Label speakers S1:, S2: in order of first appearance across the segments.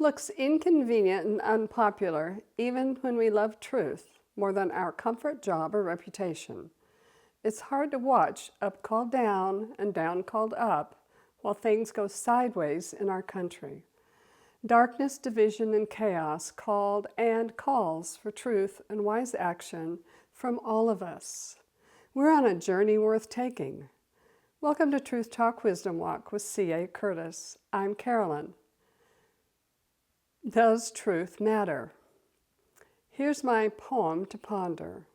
S1: looks inconvenient and unpopular even when we love truth more than our comfort, job, or reputation. It's hard to watch up called down and down called up while things go sideways in our country. Darkness, division, and chaos called and calls for truth and wise action from all of us. We're on a journey worth taking. Welcome to Truth Talk Wisdom Walk with C.A. Curtis. I'm Carolyn. Does truth matter? Here's my poem to ponder.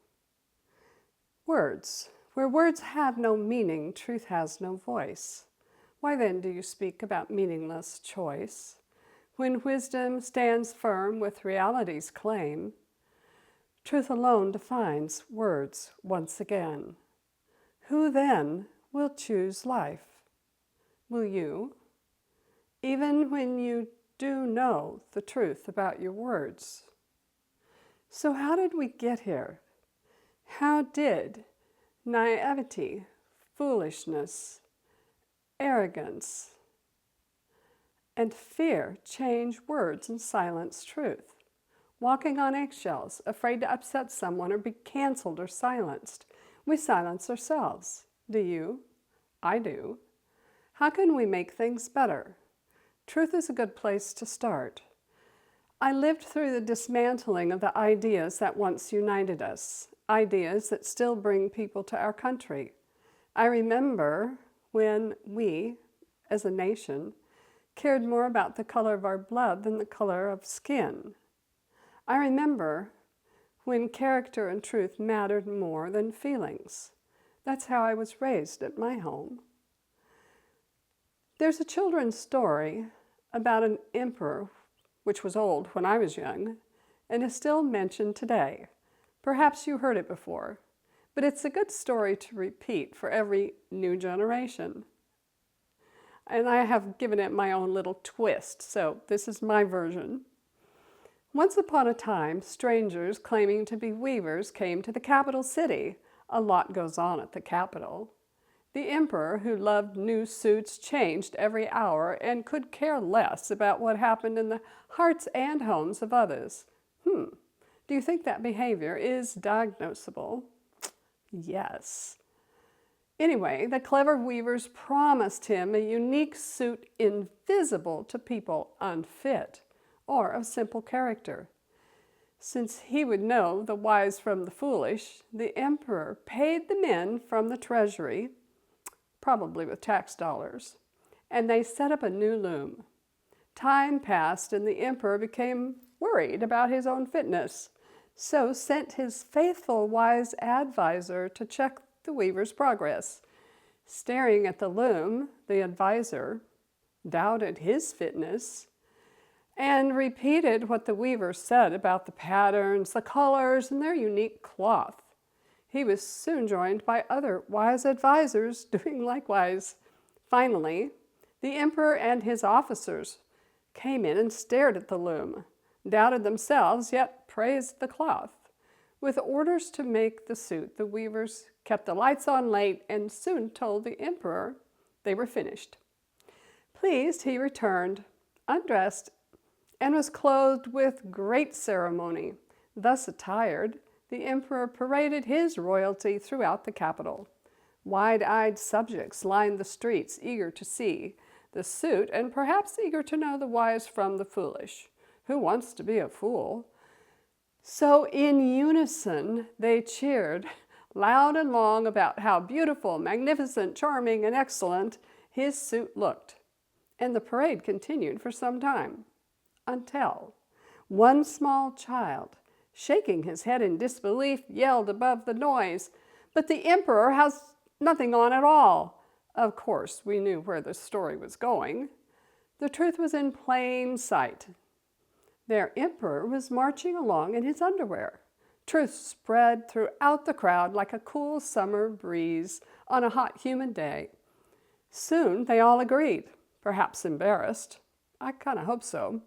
S1: Words. Where words have no meaning, truth has no voice. Why then do you speak about meaningless choice? When wisdom stands firm with reality's claim, truth alone defines words once again. Who then will choose life? Will you? Even when you do know the truth about your words. So how did we get here? How did naivety, foolishness, arrogance, and fear change words and silence truth? Walking on eggshells, afraid to upset someone or be canceled or silenced. We silence ourselves. Do you? I do. How can we make things better? Truth is a good place to start. I lived through the dismantling of the ideas that once united us, ideas that still bring people to our country. I remember when we, as a nation, cared more about the color of our blood than the color of skin. I remember when character and truth mattered more than feelings. That's how I was raised at my home. There's a children's story about an emperor, which was old when I was young, and is still mentioned today. Perhaps you heard it before, but it's a good story to repeat for every new generation. And I have given it my own little twist, so this is my version. Once upon a time, strangers claiming to be weavers came to the capital city. A lot goes on at the capital. The emperor, who loved new suits, changed every hour and could care less about what happened in the hearts and homes of others. Do you think that behavior is diagnosable? Yes. Anyway, the clever weavers promised him a unique suit invisible to people unfit or of simple character. Since he would know the wise from the foolish, the emperor paid the men from the treasury, probably with tax dollars, and they set up a new loom. Time passed and the emperor became worried about his own fitness, so sent his faithful wise advisor to check the weaver's progress. Staring at the loom, the advisor doubted his fitness and repeated what the weaver said about the patterns, the colors, and their unique cloth. He was soon joined by other wise advisors doing likewise. Finally, the emperor and his officers came in and stared at the loom, doubted themselves, yet praised the cloth. With orders to make the suit, the weavers kept the lights on late and soon told the emperor they were finished. Pleased, he returned, undressed, and was clothed with great ceremony. Thus attired, the emperor paraded his royalty throughout the capital. Wide-eyed subjects lined the streets, eager to see the suit and perhaps eager to know the wise from the foolish. Who wants to be a fool? So in unison they cheered loud and long about how beautiful, magnificent, charming, and excellent his suit looked. And the parade continued for some time, until one small child, shaking his head in disbelief, yelled above the noise, "But the emperor has nothing on at all." Of course, we knew where the story was going. The truth was in plain sight. Their emperor was marching along in his underwear. Truth spread throughout the crowd like a cool summer breeze on a hot, humid day. Soon they all agreed, perhaps embarrassed. I kind of hope so.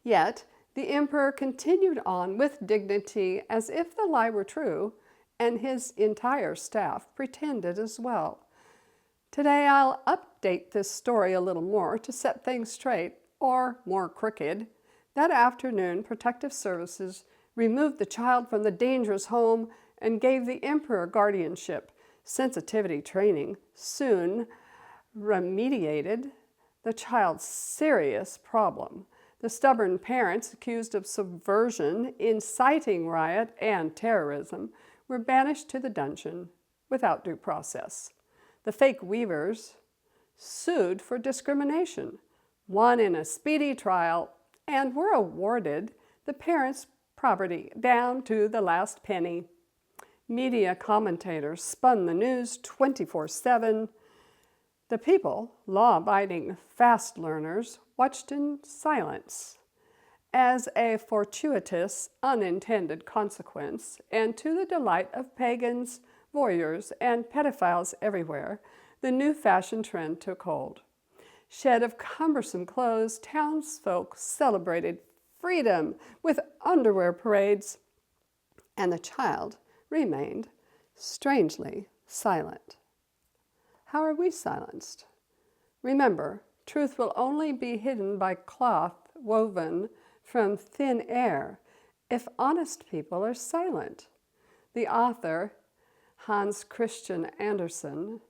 S1: Yet the emperor continued on with dignity as if the lie were true, and his entire staff pretended as well. Today I'll update this story a little more to set things straight or more crooked, that afternoon protective services removed the child from the dangerous home and gave the emperor guardianship. Sensitivity training soon remediated the child's serious problem. The stubborn parents accused of subversion, inciting riot, and terrorism were banished to the dungeon without due process. The fake weavers sued for discrimination, won in a speedy trial, and were awarded the parents' property down to the last penny. Media commentators spun the news 24/7. The people, law-abiding fast learners, watched in silence as a fortuitous, unintended consequence, and to the delight of pagans, voyeurs, and pedophiles everywhere, the new fashion trend took hold. Shed of cumbersome clothes, townsfolk celebrated freedom with underwear parades, and the child remained strangely silent. How are we silenced? Remember, truth will only be hidden by cloth woven from thin air if honest people are silent. The author, Hans Christian Andersen,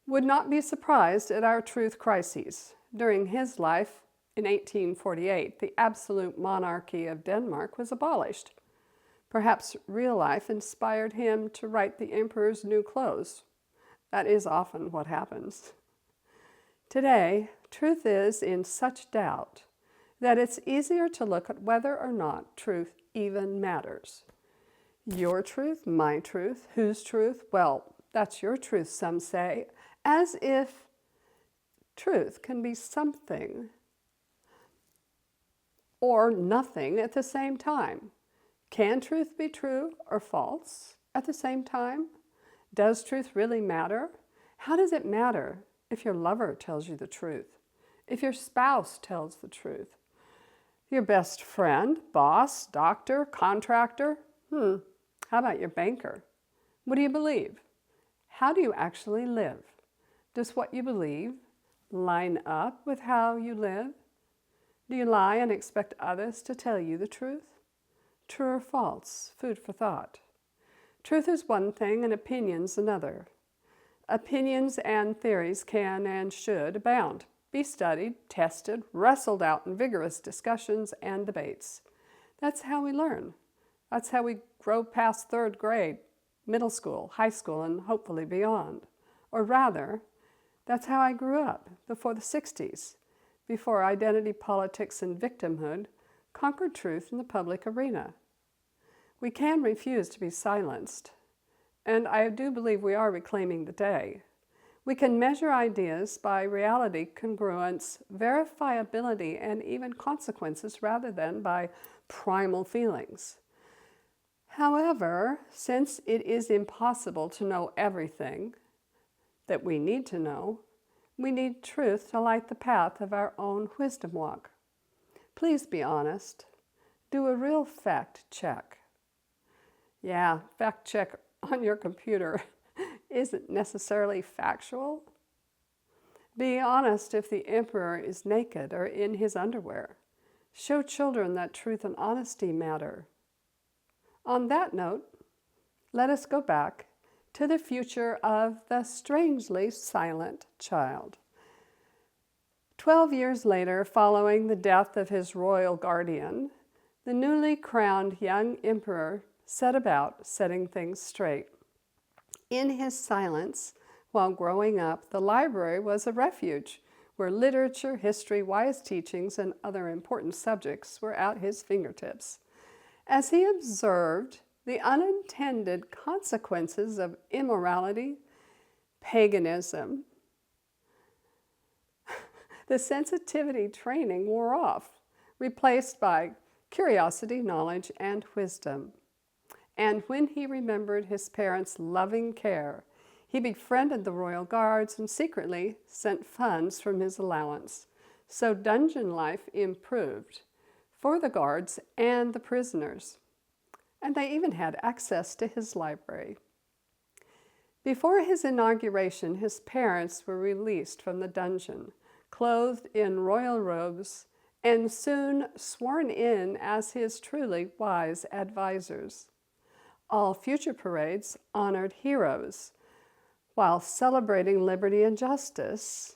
S1: would not be surprised at our truth crises. During his life, in 1848, the absolute monarchy of Denmark was abolished. Perhaps real life inspired him to write the emperor's new clothes. That is often what happens. Today, truth is in such doubt that it's easier to look at whether or not truth even matters. Your truth, my truth, whose truth? Well, that's your truth, some say, as if truth can be something or nothing at the same time. Can truth be true or false at the same time? Does truth really matter? How does it matter if your lover tells you the truth? If your spouse tells the truth? Your best friend, boss, doctor, contractor? How about your banker? What do you believe? How do you actually live? Does what you believe line up with how you live? Do you lie and expect others to tell you the truth? True or false? Food for thought. Truth is one thing and opinions another. Opinions and theories can and should abound, be studied, tested, wrestled out in vigorous discussions and debates. That's how we learn. That's how we grow past third grade, middle school, high school, and hopefully beyond. Or rather, that's how I grew up before the 60s, before identity politics and victimhood conquered truth in the public arena. We can refuse to be silenced, and I do believe we are reclaiming the day. We can measure ideas by reality, congruence, verifiability, and even consequences rather than by primal feelings. However, since it is impossible to know everything that we need to know, we need truth to light the path of our own wisdom walk. Please be honest. Do a real fact check. Yeah, fact check on your computer isn't necessarily factual. Be honest if the emperor is naked or in his underwear. Show children that truth and honesty matter. On that note, let us go back to the future of the strangely silent child. 12 years later, following the death of his royal guardian, the newly crowned young emperor set about setting things straight. In his silence, while growing up, the library was a refuge where literature, history, wise teachings, and other important subjects were at his fingertips. As he observed the unintended consequences of immorality, paganism, the sensitivity training wore off, replaced by curiosity, knowledge, and wisdom. And when he remembered his parents' loving care, he befriended the royal guards and secretly sent funds from his allowance. So dungeon life improved for the guards and the prisoners. And they even had access to his library. Before his inauguration, his parents were released from the dungeon, clothed in royal robes, and soon sworn in as his truly wise advisors. All future parades honored heroes, while celebrating liberty and justice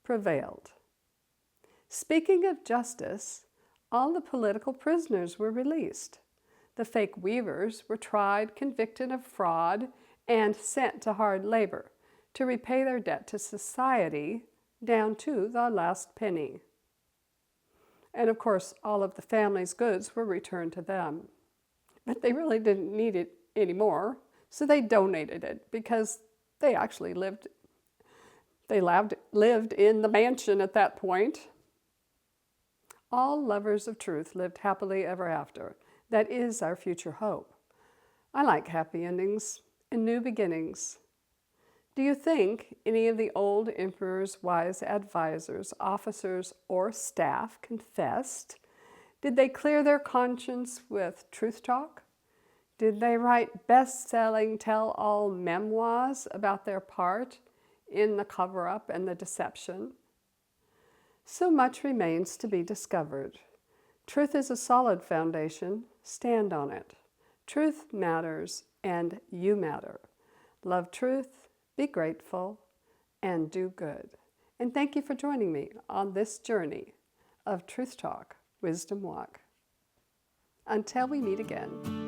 S1: prevailed. Speaking of justice, all the political prisoners were released. The fake weavers were tried, convicted of fraud, and sent to hard labor to repay their debt to society down to the last penny. And of course, all of the family's goods were returned to them. But they really didn't need it anymore, so they donated it because they actually lived in the mansion at that point. All lovers of truth lived happily ever after. That is our future hope. I like happy endings and new beginnings. Do you think any of the old emperor's wise advisors, officers, or staff confessed? Did they clear their conscience with truth talk? Did they write best-selling tell-all memoirs about their part in the cover-up and the deception? So much remains to be discovered. Truth is a solid foundation. Stand on it. Truth matters, and you matter. Love truth, be grateful, and do good. And thank you for joining me on this journey of Truth Talk, Wisdom Walk. Until we meet again.